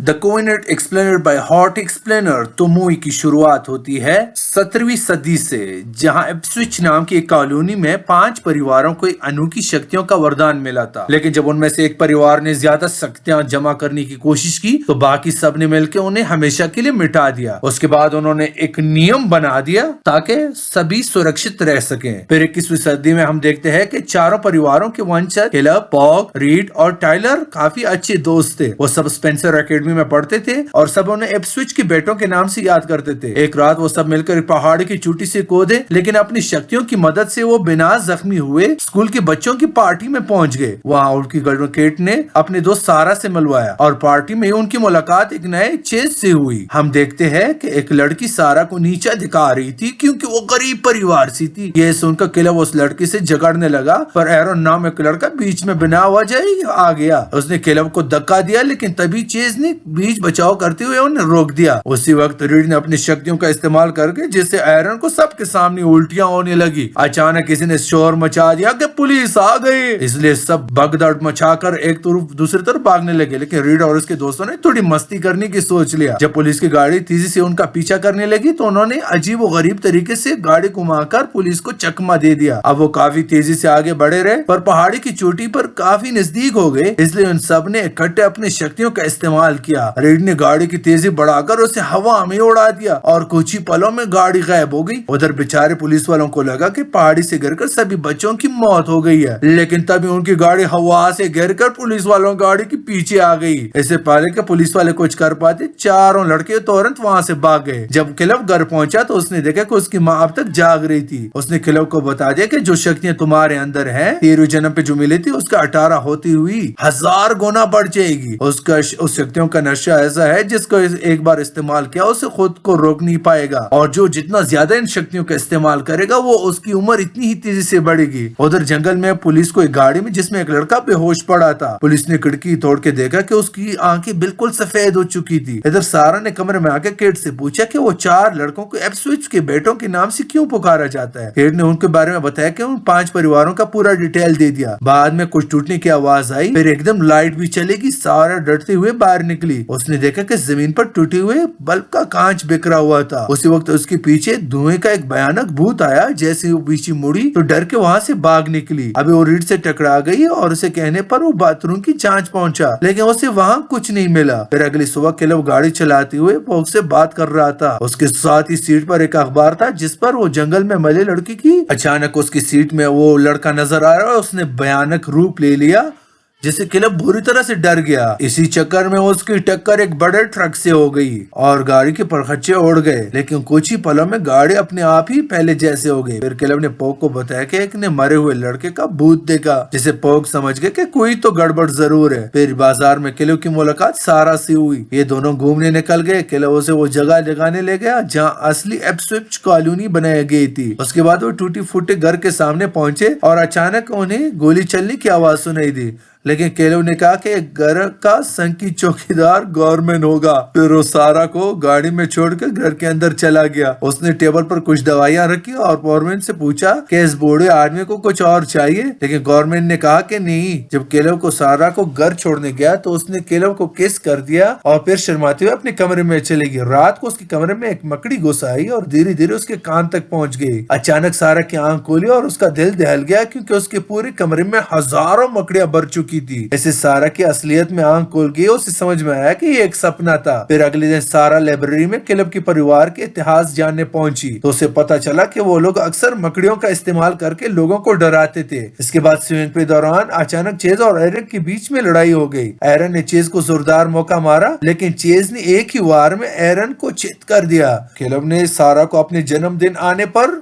The कोइनेट explainer by hot explainer तो movie की शुरुआत होती है 17वीं सदी से, जहां इप्सविच नाम की एक कॉलोनी में 5 परिवारों को एक अनोखी शक्तियों का वरदान मिला था। लेकिन जब उनमें से एक परिवार ने ज्यादा शक्तियां जमा करने की कोशिश की तो बाकी सब ने मिलकर उन्हें हमेशा के लिए मिटा दिया। उसके बाद उन्होंने एक नियम बना दिया ताकि सभी सुरक्षित रह सकें। फिर 21वीं सदी में हम देखते हैं कि चारों परिवारों के वंशज कैलब, पॉग, रीड और टाइलर काफी अच्छे दोस्त थे। वो सब स्पेंसर एकेडमी में पढ़ते थे और सब उन्हें इप्सविच के बेटों के नाम से याद करते थे। एक रात वो सब मिलकर एक पहाड़ की चोटी से कूदे, लेकिन अपनी शक्तियों की मदद से वो बिना जख्मी हुए स्कूल के बच्चों की पार्टी में पहुंच गए। वहाँ उनकी गर्लफ्रेंड केट ने अपने दोस्त सारा से मिलवाया और पार्टी में उनकी मुलाकात एक नए चेज से हुई। हम देखते हैं कि एक लड़की सारा को नीचा दिखा रही थी क्योंकि वो गरीब परिवार से थी। ये सुनकर कैलब उस लड़की से झगड़ने लगा, पर एरन नाम एक लड़का बीच में बिना वजह ही आ गया। उसने कैलब को धक्का दिया, लेकिन तभी चेज ने बीच बचाव करते हुए उन्हें रोक दिया। उसी वक्त रीड ने अपनी शक्तियों का इस्तेमाल करके जिससे एरन को सबके सामने उल्टियां होने लगी। अचानक किसी ने शोर मचा दिया कि पुलिस आ गई, इसलिए सब भगदड़ मचाकर एक तरफ दूसरी तरफ भागने लगे। लेकिन रीड और उसके दोस्तों ने थोड़ी मस्ती करने की सोच लिया। जब पुलिस की गाड़ी तेजी से उनका पीछा करने लगी तो उन्होंने अजीब और गरीब तरीके से गाड़ी घुमाकर पुलिस को चकमा दे दिया। अब वो काफी तेजी से आगे बढ़े रहे, पर पहाड़ी की चोटी पर काफी नजदीक हो गए, इसलिए उन सब ने इकट्ठे अपनी शक्तियों का इस्तेमाल किया। रीड ने गाड़ी की तेजी बढ़ाकर उसे हवा में उड़ा दिया और कुछ ही पलों में गाड़ी गायब हो गई। उधर बेचारे पुलिस वालों को लगा कि पहाड़ी से गिरकर सभी बच्चों की मौत हो गई है, लेकिन तभी उनकी गाड़ी हवा से गिरकर पुलिस वालों की गाड़ी के पीछे आ गई। इससे पहले कि पुलिस वाले कुछ कर पाते, चारों लड़के तुरंत वहाँ से भाग गए। जब कैलब घर पहुंचा तो उसने देखा कि उसकी माँ अब तक जाग रही थी। उसने कैलब को बता दिया कि जो शक्तियां तुम्हारे अंदर है 13वें जन्म पे जो मिली थी उसका 18 होती हुई 1000 गुना बढ़ जाएगी। उसका उस शक्तियों का नशा ऐसा है जिसको एक बार इस्तेमाल किया उसे खुद को रोक नहीं पाएगा, और जो जितना ज्यादा इन शक्तियों का इस्तेमाल करेगा वो उसकी उम्र इतनी ही तेजी से बढ़ेगी। उधर जंगल में पुलिस को एक गाड़ी में जिसमें एक लड़का बेहोश पड़ा था। पुलिस ने खिड़की तोड़ के देखा कि उसकी आंखें बिल्कुल सफेद हो चुकी थी। इधर सारा ने कमरे में आके केट से पूछा कि वो 4 लड़कों को इप्सविच के बेटों के नाम से क्यों पुकारा जाता है। केट ने उनके बारे में बताया कि उन 5 परिवारों का पूरा डिटेल दे दिया। बाद में कुछ टूटने की आवाज आई, फिर एकदम लाइट भी चलेगी। सारा डरते हुए बाहर निकली। उसने देखा कि जमीन पर टूटे हुए बल्ब का कांच बिखरा हुआ था। उसी वक्त उसके पीछे धुएं का एक भयानक भूत आया। जैसे वो पीछे मुड़ी तो डर के वहाँ से भाग निकली। अभी वो रीड से टकरा गई और उसे कहने पर वो बाथरूम की जांच पहुंचा, लेकिन उसे वहाँ कुछ नहीं मिला। फिर अगली सुबह कैलब गाड़ी चलाते हुए वो उससे बात कर रहा था। उसके साथ ही सीट पर एक अखबार था जिस पर वो जंगल में मरे लड़की की। अचानक उसकी सीट में वो लड़का नजर आ रहा है। उसने भयानक रूप ले लिया जिससे कैलब बुरी तरह से डर गया। इसी चक्कर में उसकी टक्कर एक बड़े ट्रक से हो गई और गाड़ी के परखच्चे उड़ गए, लेकिन कुछ ही पलों में गाड़ी अपने आप ही पहले जैसे हो गई। फिर कैलब ने पोग को बताया कि एक ने मरे हुए लड़के का भूत देखा, जिसे पोग समझ गए कि कोई तो गड़बड़ जरूर है। फिर बाजार में कैलब की मुलाकात सारा से हुई। ये दोनों घूमने निकल गए। कैलब उसे वो जगह जगाने ले गया जहाँ असली इप्सविच कॉलोनी बनाई गई थी। उसके बाद वो टूटी फूटे घर के सामने पहुंचे और अचानक उन्हें गोली चलने की आवाज सुनाई दी, लेकिन कैलब ने कहा कि घर का संकी चौकीदार गवर्नमेंट होगा। फिर वो सारा को गाड़ी में छोड़कर घर के अंदर चला गया। उसने टेबल पर कुछ दवाइयां रखी और गवर्नमेंट से पूछा कि इस बूढ़े आदमी को कुछ और चाहिए, लेकिन गवर्नमेंट ने कहा कि नहीं। जब कैलब को सारा को घर छोड़ने गया तो उसने कैलब को किस कर दिया और फिर शर्माते हुए अपने कमरे में चली गई। रात को उसके कमरे में एक मकड़ी घुस आई और धीरे धीरे उसके कान तक पहुंच गई। अचानक सारा की आंख खोली और उसका दिल दहल गया क्योंकि उसके पूरे कमरे में हजारों मकड़ियां भर चुकी थी। ऐसे सारा की असलियत में आंख खोल गई। उसे समझ में आया कि ये एक सपना था। फिर अगले दिन सारा लाइब्रेरी में कैलब के परिवार के इतिहास जानने पहुंची तो उसे पता चला कि वो लोग अक्सर मकड़ियों का इस्तेमाल करके लोगों को डराते थे। इसके बाद स्विमिंग पूल दौरान अचानक चेज और एरन के बीच में लड़ाई हो गई। एरन ने चेज को जोरदार मौका मारा, लेकिन चेज ने एक ही वार में एरन को चित कर दिया। कैलब ने सारा को अपने जन्मदिन आने पर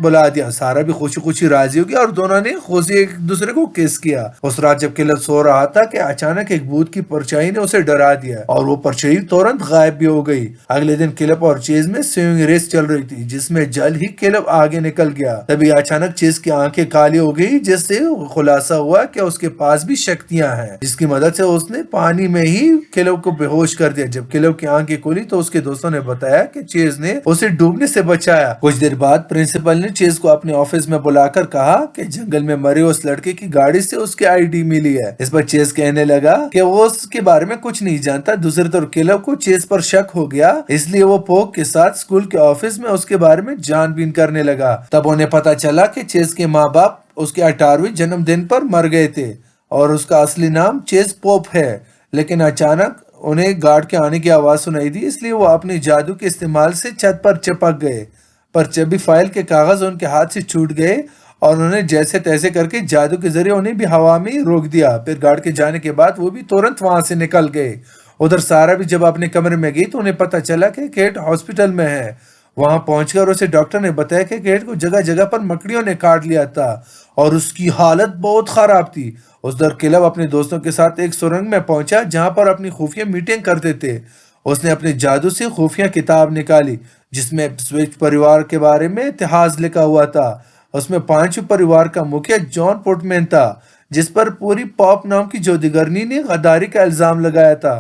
बुला दिया। सारा भी खुशी खुशी राजी हो गया और दोनों ने खुशी एक दूसरे को किस किया। उस रात जब कैलब सो रहा था कि अचानक एक भूत की परछाई ने उसे डरा दिया और वो परछाई तुरंत गायब भी हो गई। अगले दिन कैलब और चेज में स्विमिंग रेस चल रही थी जिसमें जल्द ही कैलब आगे निकल गया। तभी अचानक चेज की आंखें काली हो गई, जिससे खुलासा हुआ कि उसके पास भी शक्तियां हैं, जिसकी मदद से उसने पानी में ही कैलब को बेहोश कर दिया। जब कैलब की आंखें खुली तो उसके दोस्तों ने बताया कि चेज ने उसे डूबने से बचाया। कुछ देर बाद प्रिंसिपल प्रिंसिपल ने चेज को अपने ऑफिस में बुलाकर कहा कि जंगल में मरे उस लड़के की गाड़ी से उसकी आईडी मिली है। इस पर चेज कहने लगा कि वो उसके बारे में कुछ नहीं जानता। दूसरी तरफ केलब को चेज पर शक हो गया, इसलिए वो पोक के साथ स्कूल के ऑफिस में उसके बारे में जानबीन करने लगा। तब उन्हें पता चला कि चेज के माँ बाप उसके 18वें जन्मदिन पर मर गए थे और उसका असली नाम चेज पोप है। लेकिन अचानक उन्हें गार्ड के आने की आवाज सुनाई दी, इसलिए वो अपने जादू के इस्तेमाल से छत पर चिपक गए। पर जब भी फाइल के कागज उनके हाथ से छूट गए और उन्होंने जैसे तैसे करके जादू के जरिए उन्हें भी हवा में ही रोक दिया। फिर गार्ड के जाने के बाद वो भी तुरंत वहां से निकल गए। उधर सारा भी जब अपने कमरे में गई तो उन्हें पता चला कि केट हॉस्पिटल में है। वहां पहुंचकर उसे डॉक्टर ने बताया कि केट को जगह जगह पर मकड़ियों ने काट लिया था और उसकी हालत बहुत खराब थी। उस दर केलब अपने दोस्तों के साथ एक सुरंग में पहुंचा जहां पर अपनी खुफिया मीटिंग करते थे। उसने अपने जादू से खुफिया किताब निकाली जिसमें स्विच परिवार के बारे में इतिहास लिखा हुआ था। उसमें 5 परिवार का मुखिया जॉन पुटमैन था, जिस पर पूरी पॉप नाम की जादूगरनी ने गद्दारी का इल्जाम लगाया था।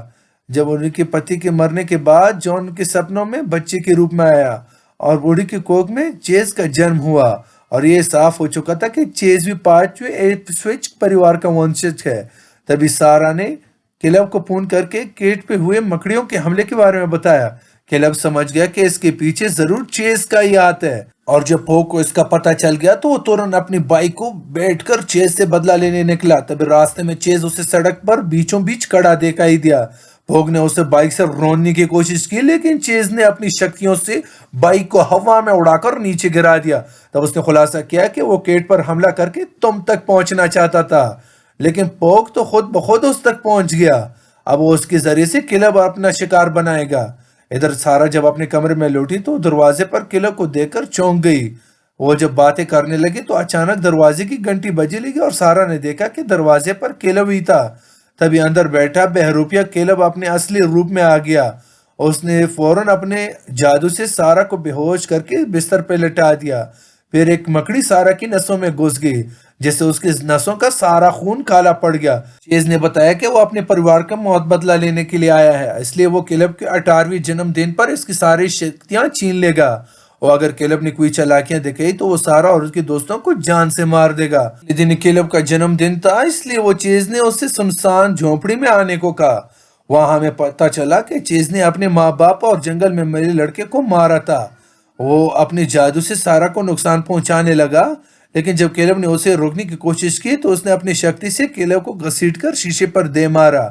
जब उनके पति के मरने के बाद जॉन के सपनों में बच्चे के रूप में आया और बूढ़ी की कोख में चेज का जन्म हुआ और ये साफ हो चुका था कि चेज भी 5वें इप्सविच परिवार का वंशज है। तभी सारा ने केलब को फोन करके केट पे हुए मकड़ियों के हमले के बारे में बताया। केलब समझ गया कि इसके पीछे जरूर चेज का ही हाथ है और जब पोक को इसका पता चल गया तो वो तुरंत अपनी बाइक को बैठकर चेज से बदला लेने निकला। तभी रास्ते में चेज उसे सड़क पर बीचों बीच खड़ा दिखाई दिया। पोक ने उसे बाइक से रोकने की कोशिश की, लेकिन चेज ने अपनी शक्तियों से बाइक को हवा में उड़ाकर नीचे गिरा दिया। तब उसने खुलासा किया कि वो केट पर हमला करके तुम तक पहुंचना चाहता था, लेकिन पोक तो खुद ब खुद उस तक पहुंच गया। अब वो उसके जरिए से किलब अपना शिकार बनाएगा। इधर सारा जब अपने कमरे में लौटी तो दरवाजे पर किलब को देखकर चौंक गई। वो जब बातें करने लगी तो अचानक दरवाजे की घंटी बजने लगी और सारा ने देखा कि दरवाजे पर किलब ही था। तभी अंदर बैठा बहरूपिया केलब अपने असली रूप में आ गया। उसने फौरन अपने जादू से सारा को बेहोश करके बिस्तर पर लेटा दिया। फिर एक मकड़ी सारा की नसों में घुस गई, जिससे उसकी नसों का सारा खून काला पड़ गया। चेज ने बताया कि वो अपने परिवार का मौत बदला लेने के लिए आया है, इसलिए वो केलब के 18वें जन्मदिन पर इसकी सारी शक्तियां छीन लेगा और अगर केलब ने कोई चालाकियां दिखाई तो वो सारा और उसके दोस्तों को जान से मार देगा। इस दिन केलब का जन्मदिन था, इसलिए वो चेज ने उससे सुनसान झोपड़ी में आने को कहा। वहां हमें पता चला कि चेज ने अपने माँ बाप और जंगल में मरे लड़के को मारा था। वो अपने जादू से सारा को नुकसान पहुंचाने लगा, लेकिन जब केलब ने उसे रोकने की कोशिश की तो उसने अपनी शक्ति से केलब को घसीटकर शीशे पर दे मारा।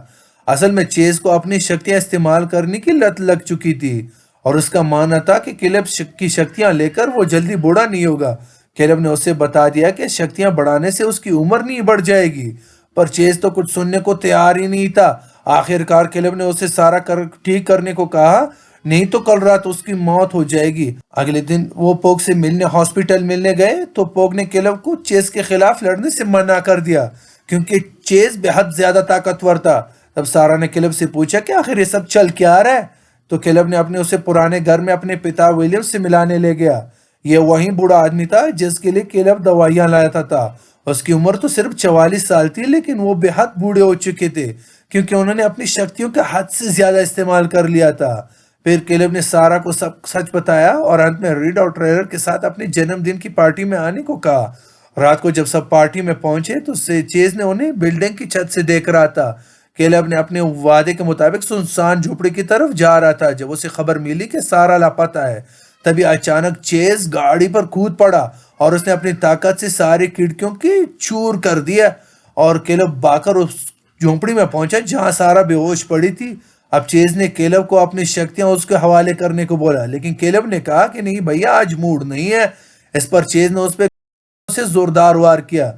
असल में चेज को अपनी शक्तियां इस्तेमाल करने की लत लग चुकी थी और उसका मानना था कि केलब की शक्तियां लेकर वो जल्दी बूढ़ा नहीं होगा। केलब ने उसे बता दिया कि शक्तियां बढ़ाने से उसकी उम्र नहीं बढ़ जाएगी, पर चेज तो कुछ सुनने को तैयार ही नहीं था। आखिरकार केलब ने उसे सारा ठीक करने को कहा, नहीं तो कल रात उसकी मौत हो जाएगी। अगले दिन वो पोक से मिलने हॉस्पिटल मिलने गए तो पोक ने केलब को चेज के खिलाफ लड़ने से मना कर दिया, क्योंकि चेज बेहद ज्यादा ताकतवर था। तब सारा ने केलब से पूछा कि आखिर ये सब चल क्या रहा है, तो केलब ने अपने उसे पुराने घर में अपने पिता विलियम से मिलाने ले गया। ये वही बूढ़ा आदमी था जिसके लिए केलब दवाइयां लाया था। उसकी उम्र तो सिर्फ 44 साल थी, लेकिन वो बेहद बूढ़े हो चुके थे क्योंकि उन्होंने अपनी शक्तियों का हद से ज्यादा इस्तेमाल कर लिया था। फिर केलब ने सारा को सब सच बताया और अंत में रीड और ट्रेलर के साथ अपने जन्मदिन की पार्टी में आने को कहा। रात को जब सब पार्टी में पहुंचे तो चेज ने उन्हें बिल्डिंग की छत से देख रहा था। केलब ने अपने वादे के मुताबिक सुनसान झोपड़ी की तरफ जा रहा था जब उसे खबर मिली कि सारा लापता है। तभी अचानक चेज गाड़ी पर कूद पड़ा और उसने अपनी ताकत से सारी खिड़कियों की चूर कर दिया और केलब भागकर उस झोपड़ी में पहुंचा जहां सारा बेहोश पड़ी थी। अब चेज ने केलब को अपनी शक्तियां उसके हवाले करने को बोला, लेकिन केलब ने कहा कि नहीं भैया, आज मूड नहीं है। इस पर चेज ने उस पर से जोरदार वार किया।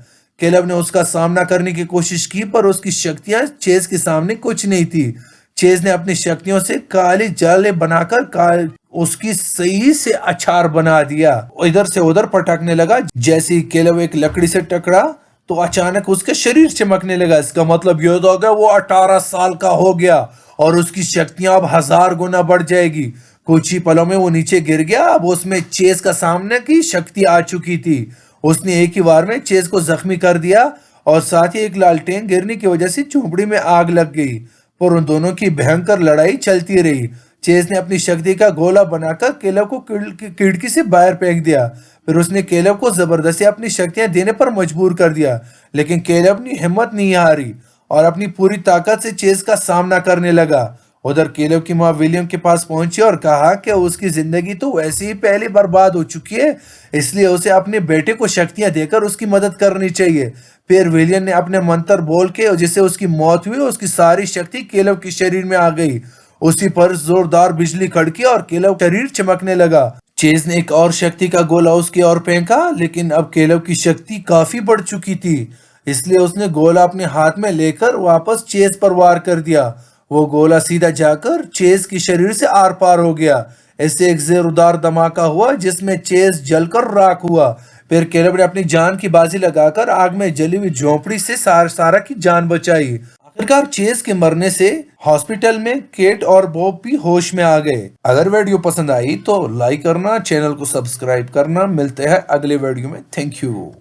केलब ने उसका सामना करने की कोशिश की, पर उसकी शक्तियां चेज के सामने कुछ नहीं थी। चेज ने अपनी शक्तियों से काली जाले बनाकर उसकी सही से अचार बना दिया। इधर से उधर पटकने लगा। जैसे ही केलब एक लकड़ी से टकरा तो अचानक उसका शरीर चमकने लगा। इसका मतलब यह हो गया वो 18 साल का हो गया और उसकी शक्तियां अब 1000 गुना बढ़ जाएगी। कुछ ही पलों में वो नीचे गिर गया। अब उसमें चेज का सामने की शक्ति आ चुकी थी। उसने एक ही बार में चेज को जख्मी कर दिया और साथ ही एक लालटेन गिरने की वजह से झोपड़ी में आग लग गई। पर उन दोनों की भयंकर लड़ाई चलती रही। चेज ने अपनी शक्ति का गोला बनाकर केलव को खिड़की से बाहर फेंक दिया। फिर उसने केलव को जबरदस्ती अपनी शक्तियां देने पर मजबूर कर दिया, लेकिन केलव अपनी हिम्मत नहीं हारी और अपनी पूरी ताकत से चेज का सामना करने लगा। उधर केलव की माँ विलियम के पास पहुंची और कहा कि उसकी जिंदगी तो वैसे ही पहले बर्बाद हो चुकी है, इसलिए उसे अपने बेटे को शक्तियां देकर उसकी मदद करनी चाहिए। फिर विलियम ने अपने मंत्र बोल के जिससे उसकी मौत हुई, उसकी सारी शक्ति केलव के शरीर में आ गई। उसी पर जोरदार बिजली कड़की और केलव शरीर चमकने लगा। चेज ने एक और शक्ति का गोला उसकी ओर फेंका, लेकिन अब केलव की शक्ति काफी बढ़ चुकी थी, इसलिए उसने गोला अपने हाथ में लेकर वापस चेज पर वार कर दिया। वो गोला सीधा जाकर चेज के शरीर से आर पार हो गया। इससे एक जोरदार धमाका हुआ जिसमें चेज जलकर राख हुआ। फिर केलव ने अपनी जान की बाजी लगाकर आग में जली हुई झोंपड़ी से सारा की जान बचाई। आखिरकार चेज के मरने से हॉस्पिटल में केट और बॉब भी होश में आ गए। अगर वीडियो पसंद आई तो लाइक करना, चैनल को सब्सक्राइब करना। मिलते हैं अगले वीडियो में। Thank you.